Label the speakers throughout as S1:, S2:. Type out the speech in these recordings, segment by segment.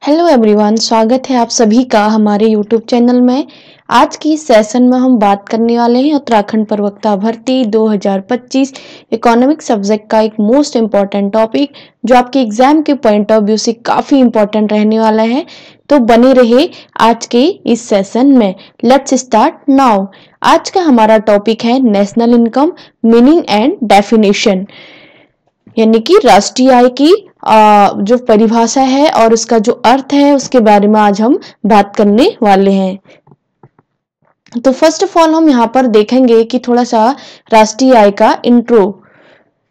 S1: Hello everyone, स्वागत है आप सभी का हमारे यूट्यूब चैनल में। आज की सेशन में हम बात करने वाले हैं उत्तराखंड प्रवक्ता भर्ती 2025 इकोनॉमिक सब्जेक्ट का एक मोस्ट इम्पॉर्टेंट टॉपिक जो आपके एग्जाम के पॉइंट ऑफ व्यू से काफ़ी इम्पॉर्टेंट रहने वाला है। तो बने रहे आज के इस सेशन में। Let's start now. आज का हमारा टॉपिक है national income, meaning and definition, यानी कि राष्ट्रीय आय की जो परिभाषा है और उसका जो अर्थ है उसके बारे में आज हम बात करने वाले हैं। तो फर्स्ट ऑफ ऑल हम यहाँ पर देखेंगे कि थोड़ा सा राष्ट्रीय आय का इंट्रो।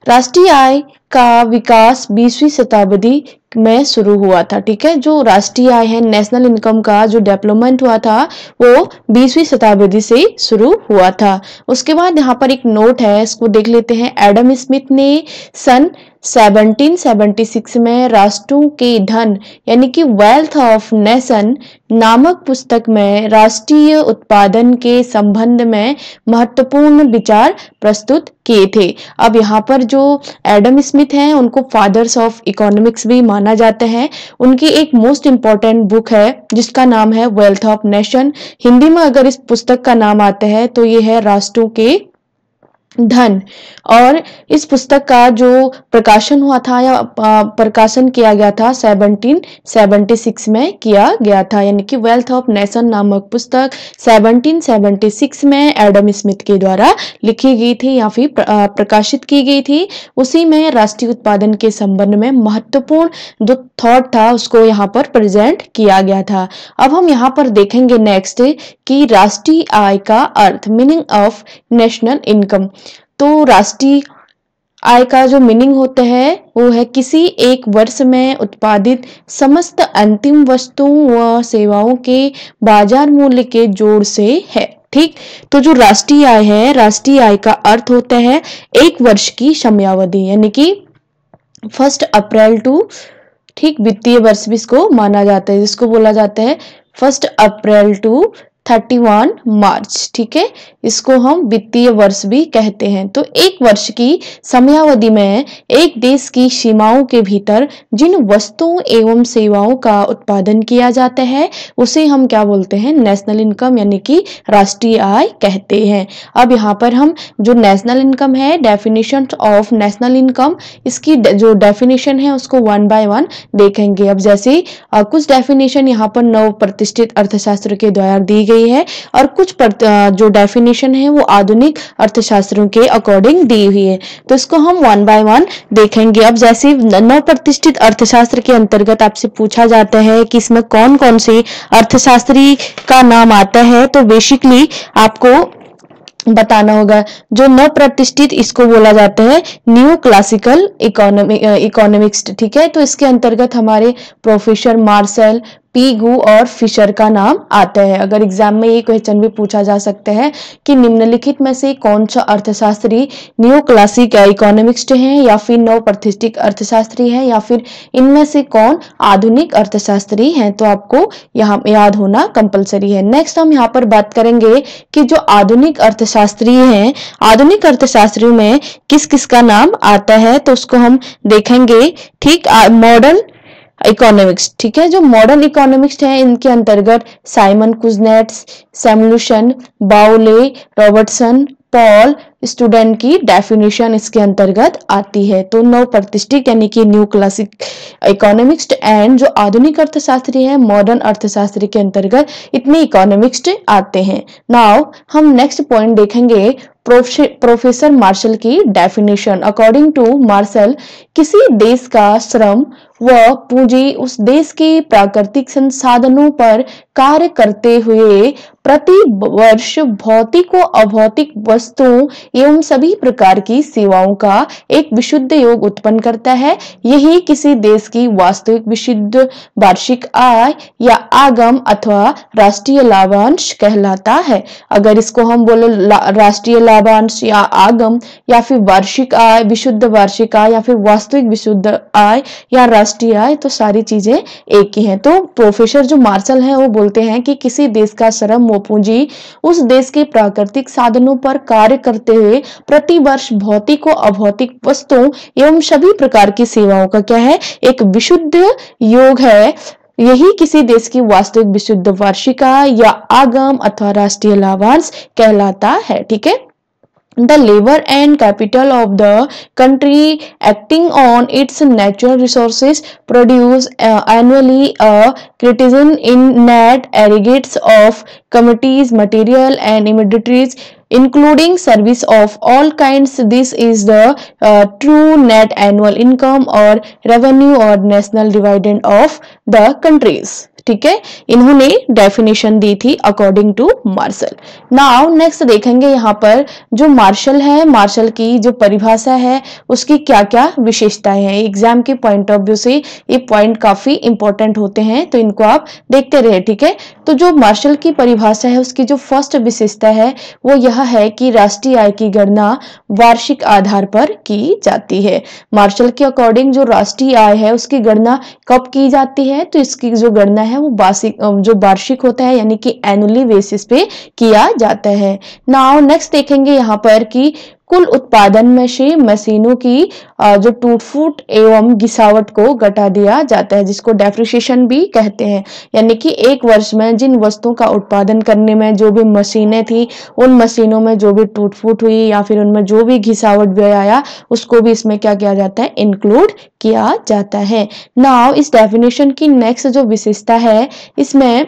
S1: राष्ट्रीय आय का विकास 20वीं शताब्दी में शुरू हुआ था। ठीक है, जो राष्ट्रीय आय है, नेशनल इनकम का जो डेवलपमेंट हुआ था वो 20वीं शताब्दी से शुरू हुआ था। उसके बाद यहाँ पर एक नोट है, इसको देख लेते हैं। एडम स्मिथ ने सन 1776 में राष्ट्रों के धन यानी कि वेल्थ ऑफ नेशन नामक पुस्तक में राष्ट्रीय उत्पादन के संबंध में महत्वपूर्ण विचार प्रस्तुत किए थे। अब यहाँ पर जो एडम स्मिथ हैं उनको फादर्स ऑफ इकोनॉमिक्स भी माना जाता है। उनकी एक मोस्ट इम्पॉर्टेंट बुक है जिसका नाम है वेल्थ ऑफ नेशन। हिंदी में अगर इस पुस्तक का नाम आता है तो ये है राष्ट्रों के धन। और इस पुस्तक का जो प्रकाशन हुआ था या प्रकाशन किया गया था 1776 में किया गया था, यानी कि वेल्थ ऑफ नेशन नामक पुस्तक 1776 में एडम स्मिथ के द्वारा लिखी गई थी या फिर प्रकाशित की गई थी। उसी में राष्ट्रीय उत्पादन के संबंध में महत्वपूर्ण जो थॉट था उसको यहाँ पर प्रेजेंट किया गया था। अब हम यहाँ पर देखेंगे नेक्स्ट कि राष्ट्रीय आय का अर्थ, मीनिंग ऑफ नेशनल इनकम। तो राष्ट्रीय आय का जो मीनिंग होता है वो है किसी एक वर्ष में उत्पादित समस्त अंतिम वस्तुओं व सेवाओं के बाजार मूल्य के जोड़ से है। ठीक, तो जो राष्ट्रीय आय है, राष्ट्रीय आय का अर्थ होता है एक वर्ष की समयावधि, यानी कि 1 अप्रैल टू, ठीक, वित्तीय वर्ष भी इसको माना जाता है, जिसको बोला जाता है 1 अप्रैल टू 31 मार्च। ठीक है, इसको हम वित्तीय वर्ष भी कहते हैं। तो एक वर्ष की समयावधि में एक देश की सीमाओं के भीतर जिन वस्तुओं एवं सेवाओं का उत्पादन किया जाता है उसे हम क्या बोलते हैं? नेशनल इनकम, यानी कि राष्ट्रीय आय कहते हैं। अब यहाँ पर हम जो नेशनल इनकम है, डेफिनेशन ऑफ नेशनल इनकम, इसकी जो डेफिनेशन है उसको 1 बाय 1 देखेंगे। अब जैसे कुछ डेफिनेशन यहाँ पर नव प्रतिष्ठित अर्थशास्त्र के द्वारा दी गई है और कुछ जो डेफिनेशन है वो आधुनिक अर्थशास्त्रों के अकॉर्डिंग दी हुई है। तो इसको हम 1 बाय 1 देखेंगे। अब जैसे नव प्रतिष्ठित अर्थशास्त्र के अंतर्गत आपसे पूछा जाता है कि इसमें कौन कौन से अर्थशास्त्री का नाम आता है, तो बेसिकली आपको बताना होगा। जो नव प्रतिष्ठित, इसको बोला जाता है न्यू क्लासिकल इकोनॉमिक्स। ठीक है, तो इसके अंतर्गत हमारे प्रोफेसर मार्शल, पीगू और फिशर का नाम आता है। अगर एग्जाम में ये क्वेश्चन भी पूछा जा सकता है कि निम्नलिखित में से कौन सा अर्थशास्त्री न्यू क्लासिक इकोनॉमिक्स है या फिर नव प्रतिष्ठित अर्थशास्त्री है या फिर इनमें से कौन आधुनिक अर्थशास्त्री हैं, तो आपको यहाँ याद होना कंपलसरी है। नेक्स्ट हम यहाँ पर बात करेंगे कि जो आधुनिक अर्थशास्त्री हैं, आधुनिक अर्थशास्त्रियों में किस किस का नाम आता है, तो उसको हम देखेंगे। ठीक, मॉडर्न इकोनॉमिक्स। ठीक है, जो मॉडर्न इकोनॉमिक्स है इनके अंतर्गत साइमन कुजनेट्स, सैमुएल्सन, बाउले, रॉबर्टसन, पॉल स्टूडेंट की डेफिनेशन इसके अंतर्गत आती है। तो नव प्रतिष्ठित यानी कि न्यू क्लासिक इकोनॉमिक्स एंड जो आधुनिक अर्थशास्त्री है मॉडर्न अर्थशास्त्री के अंतर्गत इतने इकोनॉमिक्स आते हैं। नाउ हम नेक्स्ट पॉइंट देखेंगे, प्रोफेसर मार्शल की डेफिनेशन। अकॉर्डिंग टू मार्शल, किसी देश का श्रम व पूंजी उस देश के प्राकृतिक संसाधनों पर कार्य करते हुए प्रति वर्ष भौतिक व अभौतिक वस्तुओं एवं सभी प्रकार की सेवाओं का एक विशुद्ध योग उत्पन्न करता है। यही किसी देश की वास्तविक विशुद्ध वार्षिक आय या आगम अथवा राष्ट्रीय लाभांश कहलाता है। अगर इसको हम बोले राष्ट्रीय लाभांश या आगम या फिर वार्षिक आय, विशुद्ध वार्षिक आय या फिर वास्तविक विशुद्ध आय या राष्ट्रीय आय, तो सारी चीजें एक ही हैं। तो प्रोफेसर जो मार्शल है वो बोलते हैं कि किसी देश का श्रम व पूंजी उस देश के प्राकृतिक साधनों पर कार्य करते हुए प्रति वर्ष भौतिक व अभौतिक वस्तुओं एवं सभी प्रकार की सेवाओं का क्या है? एक विशुद्ध योग है यही किसी देश की वास्तविक विशुद्ध वार्षिक आय या आगम अथवा राष्ट्रीय लाभांश कहलाता है। ठीक है, the labor and capital of the country acting on its natural resources produce annually a criticism in net aggregates of commodities, material and immediates including service of all kinds. This is the true net annual income or revenue or national dividend of the countries। ठीक है, इन्होंने definition दी थी according to Marshall. Now next देखेंगे यहाँ पर जो martial है, मार्शल की जो परिभाषा है उसकी क्या क्या विशेषताएं हैं। एग्जाम के पॉइंट ऑफ व्यू से ये पॉइंट काफी इंपॉर्टेंट होते हैं, तो इनको आप देखते रहे। ठीक है, तो जो मार्शल की परिभाषा है उसकी जो फर्स्ट विशेषता है वो यह है कि राष्ट्रीय आय की गणना वार्षिक आधार पर की जाती है। मार्शल के अकॉर्डिंग जो राष्ट्रीय आय है उसकी गणना कब की जाती है, तो इसकी जो गणना है वो वार्षिक होता है, यानी कि एनुअली बेसिस पे किया जाता है। नाउ नेक्स्ट देखेंगे यहाँ पर कि कुल उत्पादन में से मशीनों की जो टूट फूट एवं घिसावट को घटा दिया जाता है, जिसको डेप्रिसिएशन भी कहते हैं। यानी कि एक वर्ष में जिन वस्तुओं का उत्पादन करने में जो भी मशीनें थी, उन मशीनों में जो भी टूट फूट हुई या फिर उनमें जो भी घिसावट व्यय आया उसको भी इसमें क्या किया जाता है, इंक्लूड किया जाता है। नाउ इस डेफिनेशन की नेक्स्ट जो विशेषता है इसमें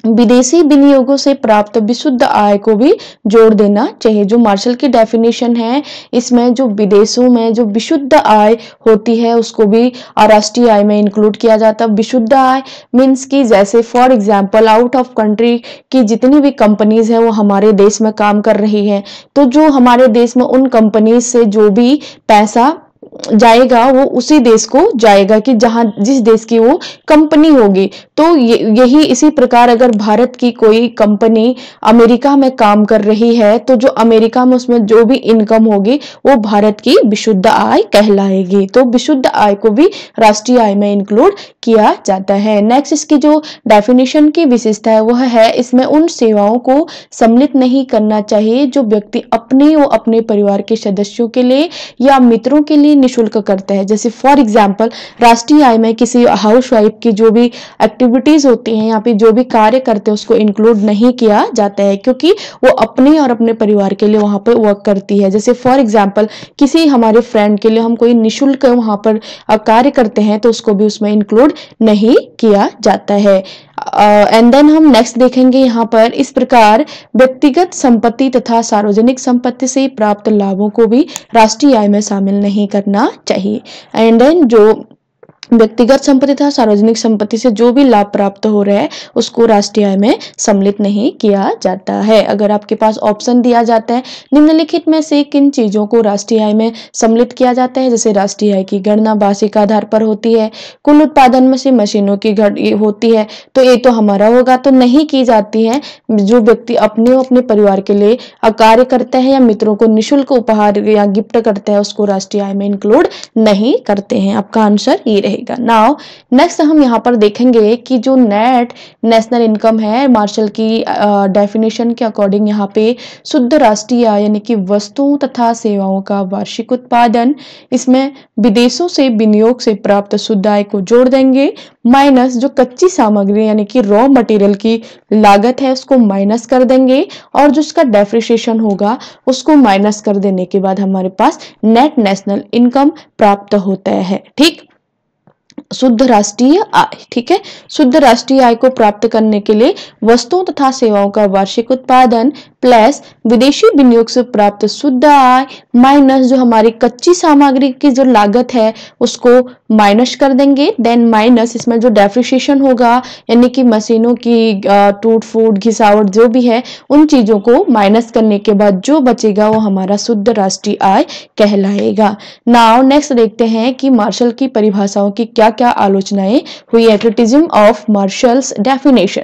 S1: विदेशी विनियोगों से प्राप्त विशुद्ध आय को भी जोड़ देना चाहिए। जो मार्शल की डेफिनेशन है इसमें जो विदेशों में जो विशुद्ध आय होती है उसको भी राष्ट्रीय आय में इंक्लूड किया जाता है। विशुद्ध आय मीन्स कि जैसे for example out of country की जितनी भी कंपनीज है वो हमारे देश में काम कर रही है, तो जो हमारे देश में उन कंपनीज से जो भी पैसा जाएगा वो उसी देश को जाएगा कि जहां जिस देश की वो कंपनी होगी। तो यही इसी प्रकार अगर भारत की कोई कंपनी अमेरिका में काम कर रही है तो जो अमेरिका में उसमें जो भी इनकम होगी वो भारत की विशुद्ध आय कहलाएगी। तो विशुद्ध आय को भी राष्ट्रीय आय में इंक्लूड किया जाता है। नेक्स्ट इसकी जो डेफिनेशन की विशेषता है वह है इसमें उन सेवाओं को सम्मिलित नहीं करना चाहिए जो व्यक्ति अपने व अपने परिवार के सदस्यों के लिए या मित्रों के लिए निःशुल्क करते हैं। जैसे फॉर एग्जांपल राष्ट्रीय आय में किसी हाउसवाइफ की जो भी एक्टिविटीज होती हैं, यहाँ पे जो भी कार्य करते हैं उसको इंक्लूड नहीं किया जाता है, क्योंकि वो अपने और अपने परिवार के लिए वहां पर वर्क करती है। जैसे फॉर एग्जांपल किसी हमारे फ्रेंड के लिए हम कोई निःशुल्क वहां पर कार्य करते हैं तो उसको भी उसमें इंक्लूड नहीं किया जाता है। एंड देन हम नेक्स्ट देखेंगे यहाँ पर इस प्रकार व्यक्तिगत संपत्ति तथा सार्वजनिक संपत्ति से प्राप्त लाभों को भी राष्ट्रीय आय में शामिल नहीं करना चाहिए। एंड देन जो व्यक्तिगत संपत्ति तथा सार्वजनिक संपत्ति से जो भी लाभ प्राप्त हो रहा है उसको राष्ट्रीय आय में सम्मिलित नहीं किया जाता है। अगर आपके पास ऑप्शन दिया जाता है निम्नलिखित में से किन चीजों को राष्ट्रीय आय में सम्मिलित किया जाता है, जैसे राष्ट्रीय आय की गणना वार्षिक आधार पर होती है, कुल उत्पादन में से मशीनों की होती है, तो ये तो हमारा होगा, तो नहीं की जाती है। जो व्यक्ति अपने अपने परिवार के लिए कार्य करता है या मित्रों को निःशुल्क उपहार या गिफ्ट करता है उसको राष्ट्रीय आय में इंक्लूड नहीं करते हैं। आपका आंसर ये रहेगा। नाउ नेक्स्ट हम यहाँ पर देखेंगे कि जो नेट नेशनल इनकम है मार्शल की डेफिनेशन के अकॉर्डिंग यहाँ पे शुद्ध राष्ट्रीय आय यानी कि वस्तुओं तथा सेवाओं का वार्षिक उत्पादन, इसमें विदेशों से विनियोग से प्राप्त शुद्ध आय को जोड़ देंगे, माइनस जो कच्ची सामग्री यानी कि रॉ मटेरियल की लागत है उसको माइनस कर देंगे और जो उसका डेप्रिसिएशन होगा उसको माइनस कर देने के बाद हमारे पास नेट नेशनल इनकम प्राप्त होता है। ठीक, शुद्ध राष्ट्रीय आय। ठीक है, शुद्ध राष्ट्रीय आय को प्राप्त करने के लिए वस्तुओं तथा सेवाओं का वार्षिक उत्पादन प्लस विदेशी विनियोग से प्राप्त शुद्ध आय माइनस जो हमारी कच्ची सामग्री की जो लागत है उसको माइनस कर देंगे, देन माइनस इसमें जो डेप्रिसिएशन होगा यानी कि मशीनों की टूट फूट घिसावट जो भी है उन चीजों को माइनस करने के बाद जो बचेगा वो हमारा शुद्ध राष्ट्रीय आय कहलाएगा। नाउ नेक्स्ट देखते हैं कि मार्शल की परिभाषाओं की क्या क्या आलोचनाएं हुई है। क्रिटिसिज्म ऑफ मार्शल्स डेफिनेशन,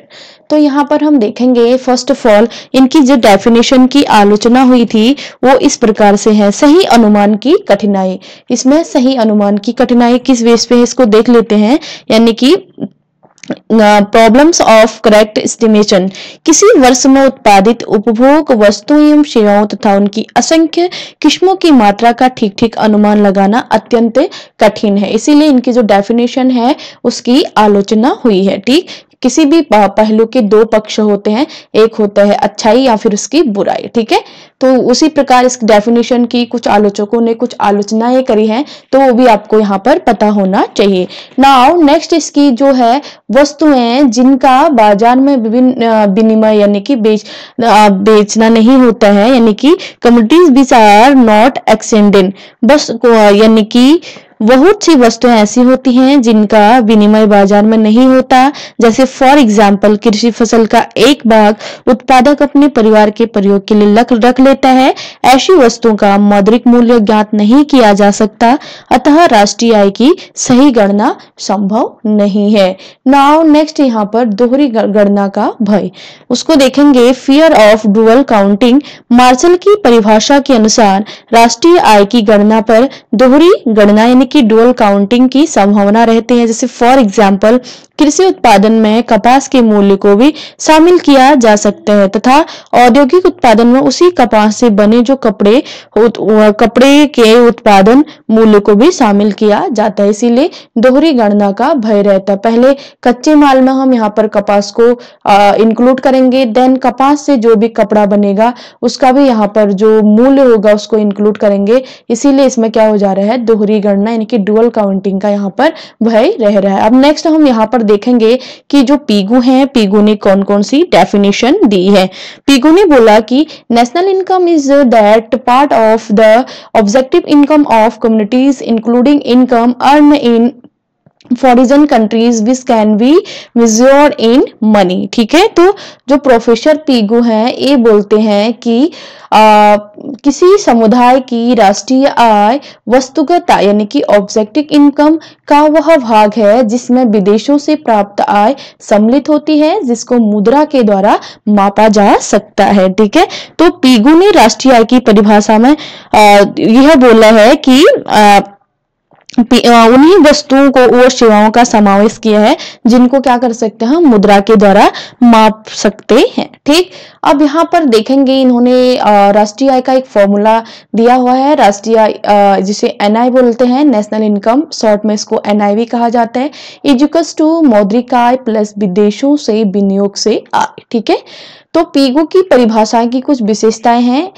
S1: तो यहाँ पर हम देखेंगे फर्स्ट ऑफ ऑल इनकी जो डेफिनेशन की आलोचना हुई थी वो इस प्रकार से है। सही अनुमान की कठिनाई, इसमें सही अनुमान की कठिनाई किस बेस पे है इसको देख लेते हैं। यानी कि प्रॉब्लम्स ऑफ करेक्ट एस्टिमेशन, किसी वर्ष में उत्पादित उपभोग वस्तुओं एवं सेवाओं तथा उनकी असंख्य किस्मों की मात्रा का ठीक ठीक अनुमान लगाना अत्यंत कठिन है। इसीलिए इनकी जो डेफिनेशन है उसकी आलोचना हुई है। ठीक, किसी भी पहलू के दो पक्ष होते हैं, एक होता है अच्छाई या फिर उसकी बुराई। ठीक है, तो उसी प्रकार इस डेफिनेशन की कुछ आलोचकों ने कुछ आलोचनाएं करी हैं, तो वो भी आपको यहाँ पर पता होना चाहिए। नाउ नेक्स्ट इसकी जो है वस्तुएं जिनका बाजार में विभिन्न विनिमय यानी कि बेचना नहीं होता है, यानी कि commodities which are not exchanged, बस यानी कि बहुत सी वस्तुएं ऐसी होती हैं जिनका विनिमय बाजार में नहीं होता। जैसे फॉर एग्जाम्पल कृषि फसल का एक भाग उत्पादक अपने परिवार के प्रयोग के लिए रख लेता है, ऐसी वस्तुओं का मौद्रिक मूल्य ज्ञात नहीं किया जा सकता, अतः राष्ट्रीय आय की सही गणना संभव नहीं है। नाउ नेक्स्ट यहाँ पर दोहरी गणना का भय, उसको देखेंगे। Fear of dual counting, Marshall की परिभाषा के अनुसार राष्ट्रीय आय की गणना पर दोहरी गणना यानी कि डुअल काउंटिंग की संभावना रहती है। जैसे फॉर एग्जाम्पल कृषि उत्पादन में कपास के मूल्य को भी शामिल किया जा सकता है तथा औद्योगिक उत्पादन में उसी कपास से बने जो कपड़े के उत्पादन मूल्य को भी शामिल किया जाता है। इसीलिए दोहरी गणना का भय रहता है। पहले कच्चे माल में हम यहाँ पर कपास को इंक्लूड करेंगे, देन कपास से जो भी कपड़ा बनेगा उसका भी यहाँ पर जो मूल्य होगा उसको इंक्लूड करेंगे। इसीलिए इसमें क्या हो जा रहा है, दोहरी गणना यानी कि डुअल काउंटिंग का यहाँ पर भय रह रहा है। अब नेक्स्ट हम यहाँ पर देखेंगे कि जो पीगू हैं, पीगू ने कौन कौन सी डेफिनेशन दी है। पीगू ने बोला कि national income is that part of the objective income of communities including income earn in foreign countries which can be measured in money. ठीक है, तो जो प्रोफेसर पीगू हैं ये बोलते हैं कि किसी समुदाय की राष्ट्रीय आय वस्तुगत आय यानी कि ऑब्जेक्टिव इनकम का वह भाग है जिसमें विदेशों से प्राप्त आय सम्मिलित होती है, जिसको मुद्रा के द्वारा मापा जा सकता है। ठीक है, तो पीगू ने राष्ट्रीय आय की परिभाषा में यह बोला है कि उन्हीं वस्तुओं को और सेवाओं का समावेश किया है जिनको क्या कर सकते हैं, मुद्रा के द्वारा माप सकते हैं। ठीक, अब यहाँ पर देखेंगे इन्होंने राष्ट्रीय आय का एक फॉर्मूला दिया हुआ है। राष्ट्रीय आय जिसे एनआई बोलते हैं, नेशनल इनकम, शॉर्ट में इसको एनआईवी कहा जाता है, इक्वल्स टू मौद्रिक आय प्लस विदेशों से विनियोग से आय। ठीक है, तो पीगू की परिभाषा की कुछ विशेषताएं हैं।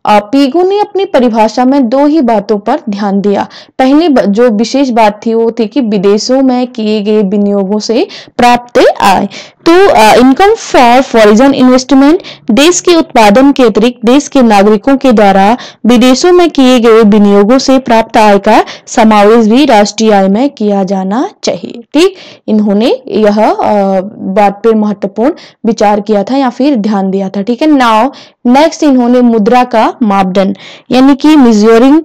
S1: पीगू ने अपनी परिभाषा में दो ही बातों पर ध्यान दिया। पहली जो विशेष बात थी वो थी कि विदेशों में किए गए विनियोगों से प्राप्त आय। तो इनकम फॉर फॉरेन इन्वेस्टमेंट, देश के उत्पादन के अतिरिक्त देश के नागरिकों के द्वारा विदेशों में किए गए विनियोगों से प्राप्त आय का समावेश भी राष्ट्रीय आय में किया जाना चाहिए। ठीक, इन्होंने यह बात पर महत्वपूर्ण विचार किया था या फिर ध्यान दिया था। ठीक है, नाउ नेक्स्ट इन्होंने मुद्रा का मापदंड यानी कि मेजरिंग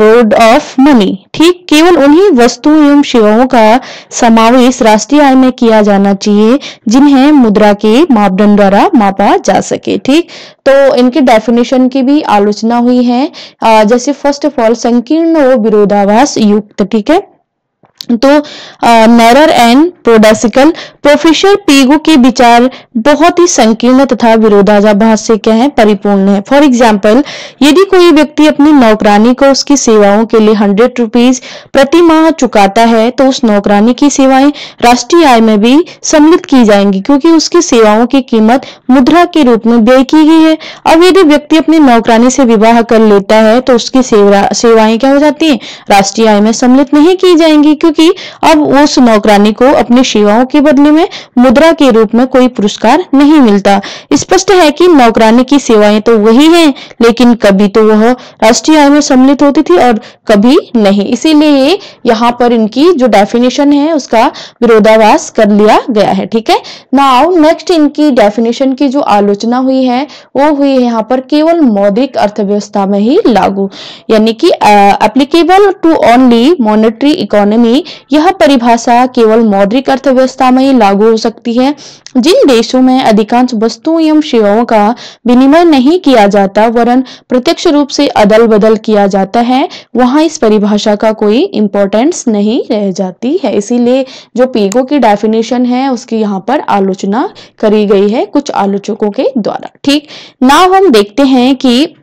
S1: रोड ऑफ मनी। ठीक, केवल उन्हीं वस्तुओं एवं सेवाओं का समावेश राष्ट्रीय आय में किया जाना चाहिए जिन्हें मुद्रा के मापदंड द्वारा मापा जा सके। ठीक, तो इनके डेफिनेशन की भी आलोचना हुई है। जैसे फर्स्ट ऑफ ऑल संकीर्ण और विरोधाभास युक्त। ठीक है, तो नैरर एंड प्रोडेसिकल, प्रोफेसर पीगू के विचार बहुत ही संकीर्ण तथा विरोधाभास से क्या है, परिपूर्ण है। फॉर एग्जाम्पल, यदि कोई व्यक्ति अपनी नौकरानी को उसकी सेवाओं के लिए 100 रुपीज प्रति माह चुकाता है तो उस नौकरानी की सेवाएं राष्ट्रीय आय में भी सम्मिलित की जाएंगी क्योंकि उसकी सेवाओं की कीमत मुद्रा के रूप में व्यय की गई है। अब यदि व्यक्ति अपनी नौकरानी से विवाह कर लेता है तो उसकी सेवाएं क्या हो जाती है, राष्ट्रीय आय में सम्मिलित नहीं की जाएंगी क्योंकि अब उस नौकरानी को अपनी सेवाओं के बदले में मुद्रा के रूप में कोई पुरस्कार नहीं मिलता। स्पष्ट है कि नौकरानी की सेवाएं तो वही हैं, लेकिन कभी तो वह राष्ट्रीय आय में सम्मिलित होती थी और कभी नहीं। इसीलिए यहाँ पर इनकी जो डेफिनेशन है उसका विरोधाभास कर लिया गया है। ठीक है, नाउ नेक्स्ट इनकी डेफिनेशन की जो आलोचना हुई है वो हुई है यहाँ पर केवल मौद्रिक अर्थव्यवस्था में ही लागू, यानी कि applicable to only monetary economy नहीं, यह परिभाषा केवल मौद्रिक अर्थव्यवस्था में ही लागू हो सकती है। जिन देशों में अधिकांश वस्तुओं एवं सेवाओं का विनिमय नहीं किया जाता वरन प्रत्यक्ष रूप से अदल बदल किया जाता है, वहां इस परिभाषा का कोई इंपॉर्टेंस नहीं रह जाती है। इसीलिए जो पीगो की डेफिनेशन है उसकी यहाँ पर आलोचना करी गई है कुछ आलोचकों के द्वारा। ठीक, नाउ हम देखते हैं कि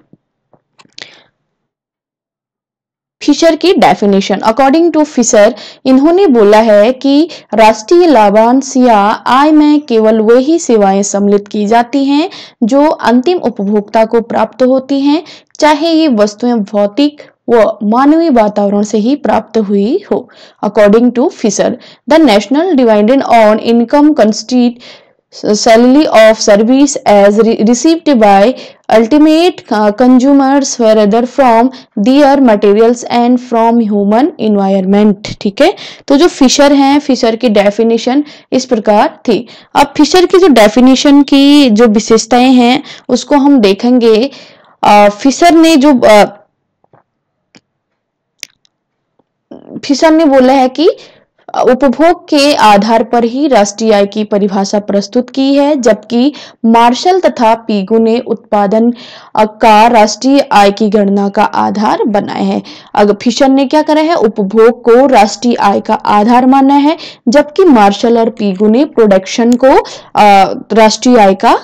S1: फिशर की डेफिनेशन। अकॉर्डिंग टू फिशर, इन्होंने बोला है कि राष्ट्रीय लाभांश या आय में केवल वही सेवाएं सम्मिलित की जाती हैं जो अंतिम उपभोक्ता को प्राप्त होती हैं, चाहे ये वस्तुएं भौतिक व मानवीय वातावरण से ही प्राप्त हुई हो। According to Fisher, the national dividend on income constitute salary of service as received by ultimate consumers whether from their materials and from human environment। ठीक है, तो जो फिशर हैं, फिशर की डेफिनेशन इस प्रकार थी। अब फिशर की जो डेफिनेशन की जो विशेषताएं हैं उसको हम देखेंगे। फिशर ने बोला है कि उपभोग के आधार पर ही राष्ट्रीय आय की परिभाषा प्रस्तुत की है, जबकि मार्शल तथा पीगो ने उत्पादन का राष्ट्रीय आय की गणना का आधार बनाया है। अगर फिशर ने क्या करा है, उपभोग को राष्ट्रीय आय का आधार माना है, जबकि मार्शल और पीगो ने प्रोडक्शन को राष्ट्रीय आय का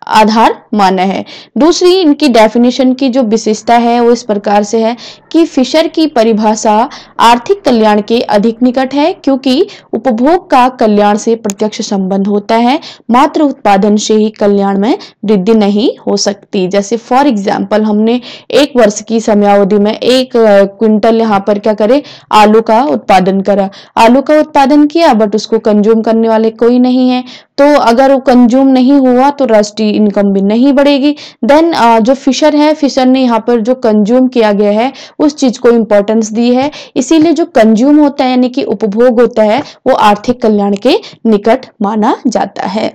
S1: आधार माना है। दूसरी इनकी डेफिनेशन की जो विशेषता है वो इस प्रकार से है कि फिशर की परिभाषा आर्थिक कल्याण के अधिक निकट है, क्योंकि उपभोग का कल्याण से प्रत्यक्ष संबंध होता है, मात्र उत्पादन से ही कल्याण में वृद्धि नहीं हो सकती। जैसे फॉर एग्जाम्पल, हमने एक वर्ष की समयावधि में 1 क्विंटल यहाँ पर क्या करे, आलू का उत्पादन करा, आलू का उत्पादन किया, बट उसको कंज्यूम करने वाले कोई नहीं है, तो अगर वो कंज्यूम नहीं हुआ तो राष्ट्रीय इनकम भी नहीं बढ़ेगी। देन जो फिशर है, फिशर ने यहाँ पर जो कंज्यूम किया गया है उस चीज को इंपॉर्टेंस दी है, इसीलिए जो कंज्यूम होता है यानी कि उपभोग होता है वो आर्थिक कल्याण के निकट माना जाता है।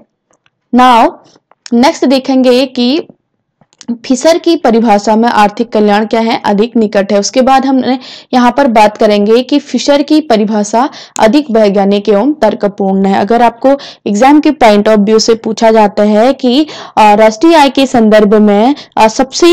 S1: नाउ नेक्स्ट देखेंगे कि फिशर की परिभाषा में आर्थिक कल्याण क्या है, अधिक निकट है। उसके बाद हम यहाँ पर बात करेंगे कि फिशर की परिभाषा अधिक वैज्ञानिक एवं तर्कपूर्ण है। अगर आपको एग्जाम के पॉइंट ऑफ व्यू से पूछा जाता है कि राष्ट्रीय आय के संदर्भ में सबसे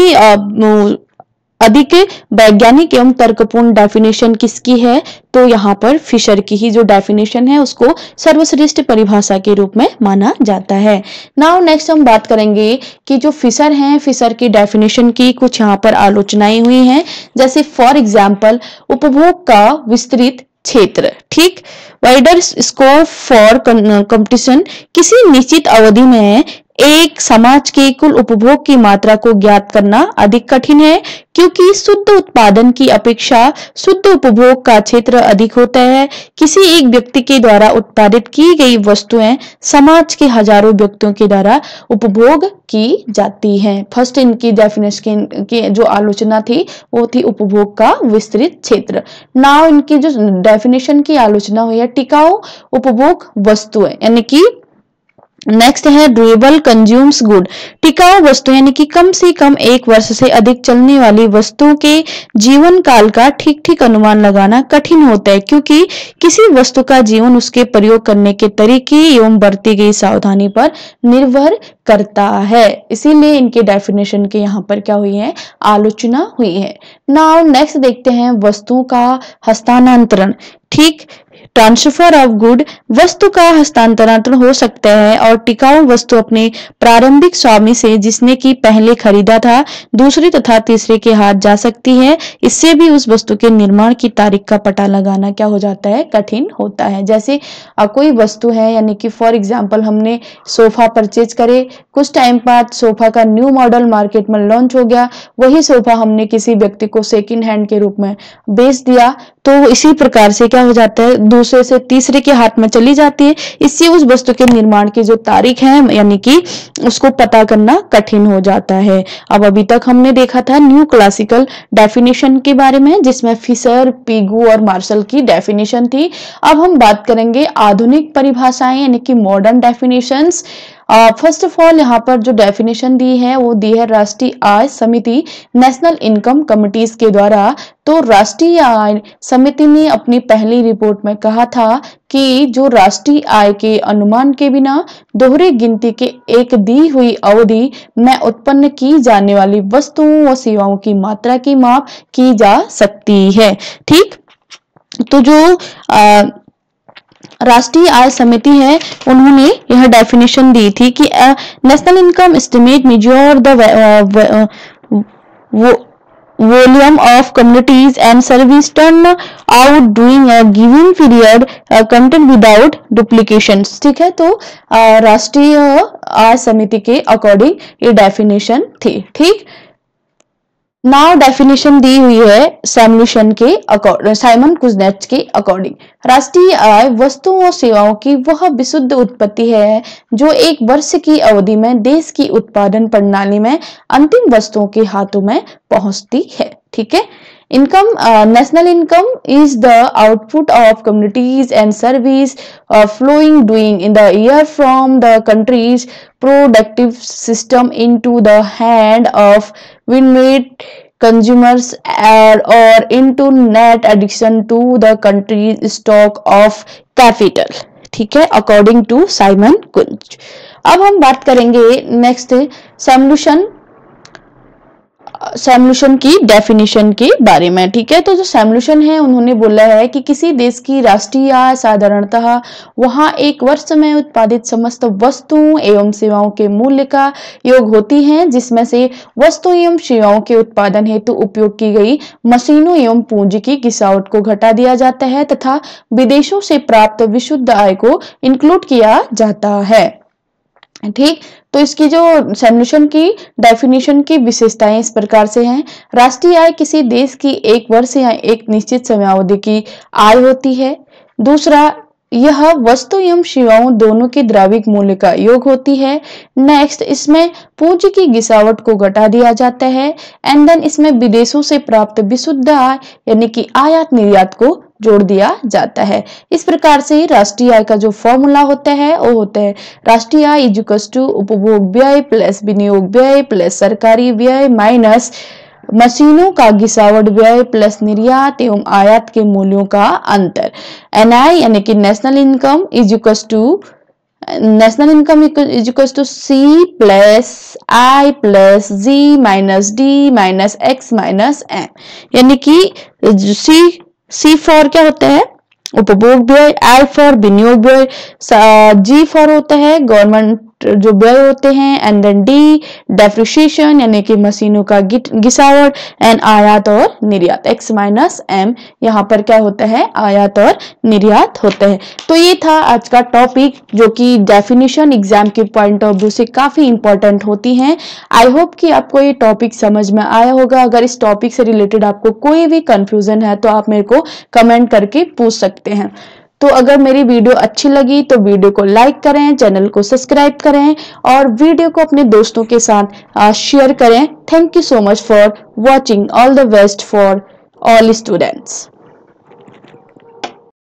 S1: अधिक वैज्ञानिक एवं तर्कपूर्ण डेफिनेशन किसकी है, तो यहाँ पर फिशर की ही जो डेफिनेशन है उसको सर्वश्रेष्ठ परिभाषा के रूप में माना जाता है। नाउ नेक्स्ट हम बात करेंगे कि जो फिशर हैं, फिशर की डेफिनेशन की कुछ यहाँ पर आलोचनाएं हुई हैं। जैसे फॉर एग्जाम्पल, उपभोग का विस्तृत क्षेत्र, ठीक, वाइडर स्कोप फॉर कंपटीशन, किसी निश्चित अवधि में एक समाज के कुल उपभोग की मात्रा को ज्ञात करना अधिक कठिन है, क्योंकि शुद्ध उत्पादन की अपेक्षा शुद्ध उपभोग का क्षेत्र अधिक होता है। किसी एक व्यक्ति के द्वारा उत्पादित की गई वस्तुएं समाज के हजारों व्यक्तियों के द्वारा उपभोग की जाती हैं। फर्स्ट इनकी डेफिनेशन की जो आलोचना थी वो थी उपभोग का विस्तृत क्षेत्र। नाउ इनकी जो डेफिनेशन की आलोचना हुई है टिकाऊ उपभोग वस्तुएं, यानी कि नेक्स्ट है ड्यूरेबल कंज्यूम्स गुड, टिकाऊ वस्तु यानी कि कम से कम 1 वर्ष से अधिक चलने वाली वस्तुओं के जीवन काल का ठीक ठीक अनुमान लगाना कठिन होता है, क्योंकि किसी वस्तु का जीवन उसके प्रयोग करने के तरीके एवं बरती गई सावधानी पर निर्भर करता है। इसीलिए इनके डेफिनेशन के यहाँ पर क्या हुई है, आलोचना हुई है। नाउ नेक्स्ट देखते हैं वस्तुओं का हस्तांतरण, ठीक, ट्रांसफर ऑफ गुड, वस्तु का हस्तांतरण हो सकता है और टिकाऊ वस्तु अपने प्रारंभिक स्वामी से जिसने की पहले खरीदा था दूसरे तथा तीसरे के हाथ जा सकती है। इससे भी उस वस्तु के निर्माण की तारीख का पता लगाना क्या हो जाता है, कठिन होता है। जैसे कोई वस्तु है, यानी कि फॉर एग्जांपल हमने सोफा परचेज करे, कुछ टाइम बाद सोफा का न्यू मॉडल मार्केट में लॉन्च हो गया, वही सोफा हमने किसी व्यक्ति को सेकंड हैंड के रूप में बेच दिया, तो इसी प्रकार से क्या हो जाता है, दूसरे से तीसरे के हाथ में चली जाती है। इससे उस वस्तु के निर्माण की जो तारीख है यानी कि उसको पता करना कठिन हो जाता है। अब अभी तक हमने देखा था न्यू क्लासिकल डेफिनेशन के बारे में, जिसमें फिशर, पीगू और मार्शल की डेफिनेशन थी। अब हम बात करेंगे आधुनिक परिभाषाएं यानी कि modern definitions. First of all यहाँ पर जो डेफिनेशन दी है वो दी है राष्ट्रीय आय समिति नेशनल इनकम कमिटीज के द्वारा। तो राष्ट्रीय आय समिति ने अपनी पहली रिपोर्ट में कहा था कि जो राष्ट्रीय आय के अनुमान के बिना दोहरे गिनती के एक दी हुई अवधि में उत्पन्न की जाने वाली वस्तुओं और सेवाओं की मात्रा की माप की जा सकती है। ठीक, तो जो राष्ट्रीय आय समिति है उन्होंने यह डेफिनेशन दी थी कि national income estimate measure the volume of commodities and service turned out during a given period content without duplications। ठीक है, तो राष्ट्रीय आय समिति के अकॉर्डिंग ये डेफिनेशन थी। ठीक, नाउ डेफिनेशन दी हुई है सैमुएल्सन के साइमन कुजनेट्ज के अकॉर्डिंग। राष्ट्रीय आय वस्तुओं और सेवाओं की वह विशुद्ध उत्पत्ति है जो एक वर्ष की अवधि में देश की उत्पादन प्रणाली में अंतिम वस्तुओं के हाथों में पहुंचती है। ठीक है, income national income is the output of commodities and service flowing during in the year from the country's productive system into the hand of made consumers or into net addition to the country's stock of capital। ठीक है, according to Simon कुंज। अब हम बात करेंगे next सैमुएल्सन की definition के बारे में। ठीक है, तो जो सैमुएल्सन है उन्होंने बोला है कि किसी देश की राष्ट्रीय आय साधारणतः वहां एक वर्ष में उत्पादित समस्त वस्तुओं एवं सेवाओं के मूल्य का योग होती है, जिसमें से वस्तु एवं सेवाओं के उत्पादन हेतु उपयोग की गई मशीनों एवं पूंजी की गिरावट को घटा दिया जाता है तथा विदेशों से प्राप्त विशुद्ध आय को इंक्लूड किया जाता है। ठीक, तो इसकी जो सैमुएल्सन की डेफिनेशन की विशेषताएं इस प्रकार से हैं। राष्ट्रीय आय किसी देश की एक वर्ष या एक निश्चित समयावधि की आय होती है। दूसरा, यह वस्तु एवं सेवाओं दोनों के द्रव्यिक मूल्य का योग होती है। नेक्स्ट, इसमें पूंजी की गिरावट को घटा दिया जाता है। एंड देन इसमें विदेशों से प्राप्त विशुद्ध आय यानी कि आयात निर्यात को जोड़ दिया जाता है। इस प्रकार से राष्ट्रीय आय का जो फॉर्मूला होता है वो होता है राष्ट्रीय आय इक्वल्स टू उपभोग व्यय प्लस विनियोग व्यय प्लस सरकारी व्यय माइनस मशीनों का गिरावट व्यय प्लस निर्यात एवं आयात के मूल्यों का अंतर। एनआई यानी कि national income is equals to C plus I plus G minus D minus X minus M, यानी कि सी फॉर क्या होता है उपभोग व्यय, आई फॉर विनियोग व्यय, जी फॉर होता है गवर्नमेंट जो व्यय होते हैं, एंड देन डी डेप्रिसिएशन यानी कि मशीनों का गिरावट, एंड आयात और निर्यात एक्स माइनस एम, यहाँ पर क्या होता है आयात और निर्यात होता है। तो ये था आज का टॉपिक जो कि डेफिनेशन एग्जाम के पॉइंट ऑफ व्यू से काफी इंपॉर्टेंट होती हैं। आई होप कि आपको ये टॉपिक समझ में आया होगा। अगर इस टॉपिक से रिलेटेड आपको कोई भी कंफ्यूजन है तो आप मेरे को कमेंट करके पूछ सकते हैं। तो अगर मेरी वीडियो अच्छी लगी तो वीडियो को लाइक करें, चैनल को सब्सक्राइब करें और वीडियो को अपने दोस्तों के साथ शेयर करें। Thank you so much for watching. All the best for all students.